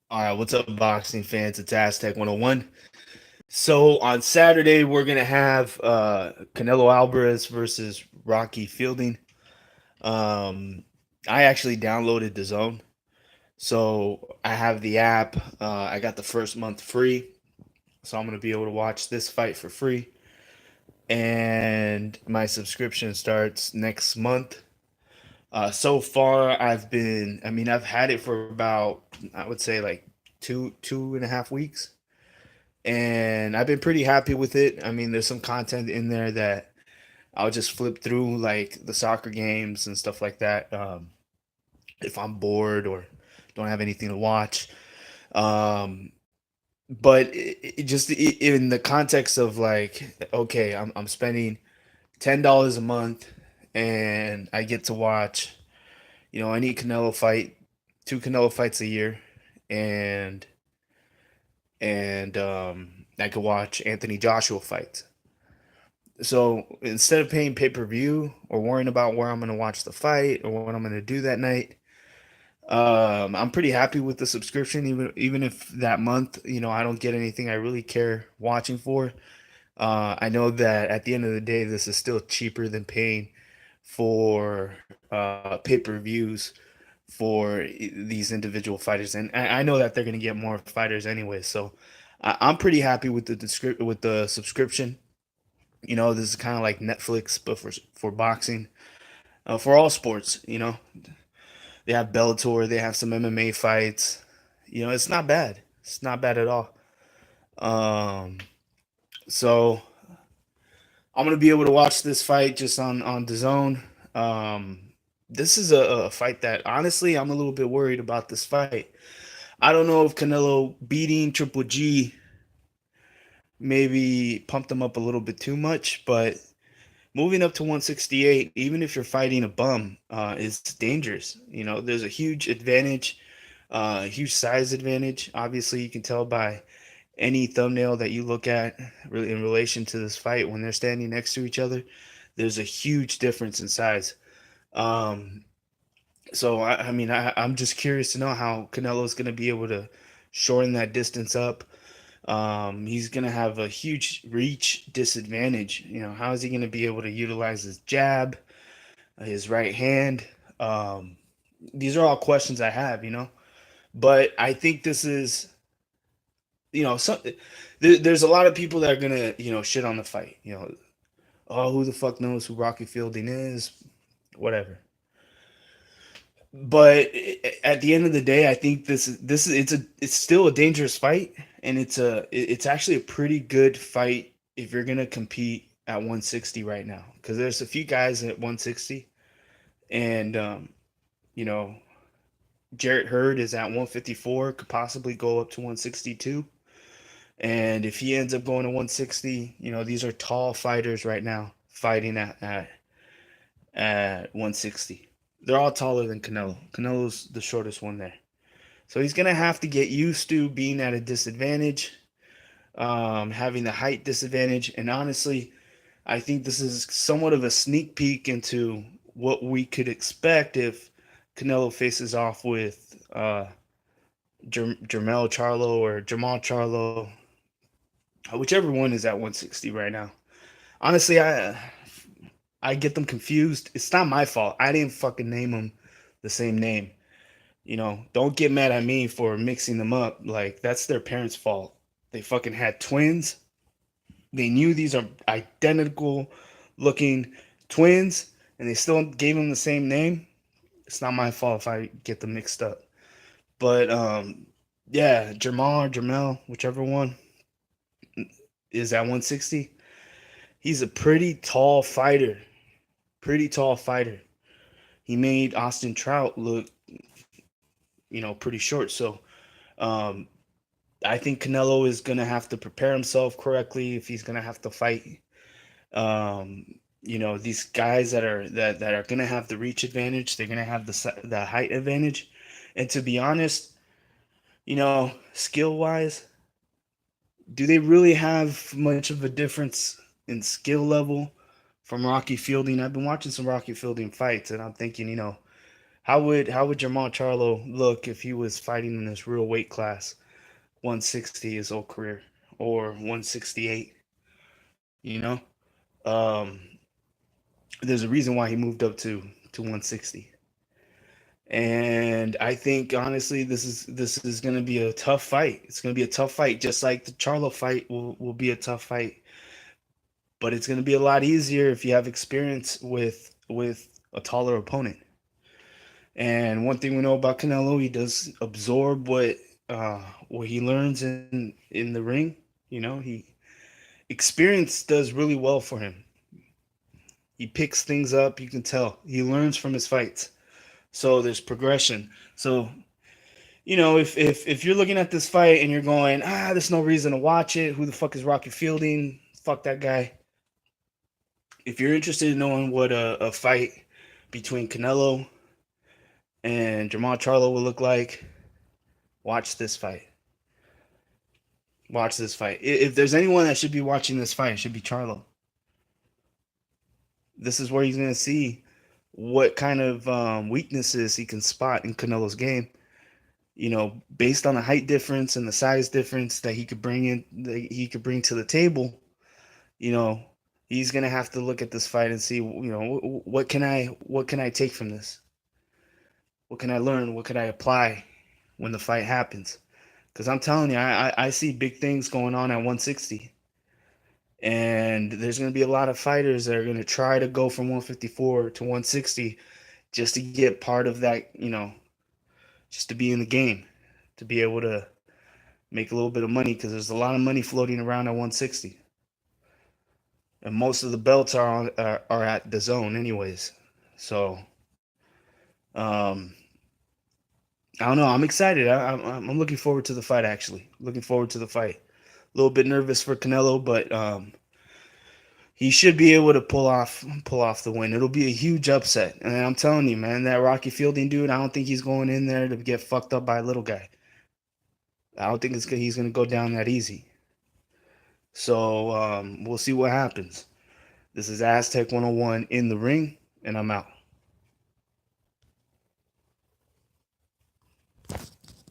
All right, what's up, boxing fans? It's Aztec 101. So on Saturday, we're gonna have Canelo Alvarez versus Rocky Fielding. Um, I actually downloaded the Zone, so I have the app. I got the first month free, so I'm gonna be able to watch this fight for free. And my subscription starts next month. So far, I've had it for about, I would say like two and a half weeks, and I've been pretty happy with it. I mean, there's some content in there that I'll just flip through, like the soccer games and stuff like that. If I'm bored or don't have anything to watch. Um, but in the context of like, okay, I'm spending $10 a month, and I get to watch, any Canelo fight, two Canelo fights a year, and I could watch Anthony Joshua fights. So instead of paying pay per view or worrying about where I'm going to watch the fight or what I'm going to do that night, I'm pretty happy with the subscription. Even if that month, I don't get anything I really care watching for. I know that at the end of the day, this is still cheaper than paying for pay per views for these individual fighters, and I know that they're going to get more fighters anyway. So I'm pretty happy with the subscription. This is kind of like Netflix, but for boxing, for all sports. They have Bellator, they have some MMA fights. It's not bad. It's not bad at all. Um, so I'm gonna be able to watch this fight just on the zone. This is a fight that honestly I'm a little bit worried about this fight. I don't know if Canelo beating Triple G maybe pumped him up a little bit too much, but moving up to 168, even if you're fighting a bum, is dangerous. There's a huge advantage, huge size advantage. Obviously, you can tell by any thumbnail that you look at really in relation to this fight when they're standing next to each other. There's a huge difference in size. Um, so I'm just curious to know how Canelo's going to be able to shorten that distance up. He's going to have a huge reach disadvantage. How is he going to be able to utilize his jab, his right hand? Um, these are all questions I have. But I think this is, some, there's a lot of people that are going to, shit on the fight. Oh, who the fuck knows who Rocky Fielding is? Whatever. But at the end of the day, I think it's still a dangerous fight, and it's actually a pretty good fight if you're gonna compete at 160 right now, because there's a few guys at 160, and you know Jarrett Hurd is at 154, could possibly go up to 162, and if he ends up going to 160, these are tall fighters right now fighting at 160. They're all taller than Canelo. Canelo's the shortest one there. So he's going to have to get used to being at a disadvantage, having the height disadvantage. And honestly, I think this is somewhat of a sneak peek into what we could expect if Canelo faces off with Jermell Charlo or Jamal Charlo, whichever one is at 160 right now. Honestly, I get them confused. It's not my fault. I didn't fucking name them the same name. Don't get mad at me for mixing them up. Like, that's their parents' fault. They fucking had twins. They knew these are identical looking twins, and they still gave them the same name. It's not my fault if I get them mixed up. But yeah, Jamal or Jamel, whichever one is at 160. He's a pretty tall fighter. Pretty tall fighter. He made Austin Trout look, pretty short. So um, I think Canelo is gonna have to prepare himself correctly if he's gonna have to fight. These guys that are gonna have the reach advantage, they're gonna have the height advantage, and to be honest, skill wise, do they really have much of a difference in skill level from Rocky Fielding? I've been watching some Rocky Fielding fights, and I'm thinking, How would Jamal Charlo look if he was fighting in this real weight class, 160 his whole career, or 168? You know, um, there's a reason why he moved up to 160. And I think honestly, this is going to be a tough fight. It's going to be a tough fight, just like the Charlo fight will be a tough fight. But it's going to be a lot easier if you have experience with a taller opponent. And one thing we know about Canelo, he does absorb what he learns in the ring. You know, he experience does really well for him. He picks things up. You can tell he learns from his fights. So there's progression. So if you're looking at this fight and you're going, there's no reason to watch it. Who the fuck is Rocky Fielding? Fuck that guy. If you're interested in knowing what a fight between Canelo and Jamal Charlo will look like, watch this fight. Watch this fight. If there's anyone that should be watching this fight, it should be Charlo. This is where he's going to see what kind of weaknesses he can spot in Canelo's game. Based on the height difference and the size difference that he could bring to the table. You know, he's gonna have to look at this fight and see, what can I take from this? What can I learn? What can I apply when the fight happens? Because I'm telling you, I see big things going on at 160. And there's going to be a lot of fighters that are going to try to go from 154 to 160 just to get part of that, just to be in the game, to be able to make a little bit of money, because there's a lot of money floating around at 160. And most of the belts are at the zone anyways. So, um, I don't know. I'm excited. I'm looking forward to the fight, actually. Looking forward to the fight. A little bit nervous for Canelo, but he should be able to pull off the win. It'll be a huge upset. And I'm telling you, man, that Rocky Fielding dude, I don't think he's going in there to get fucked up by a little guy. I don't think he's going to go down that easy. So we'll see what happens. This is Aztec 101 in the ring, and I'm out.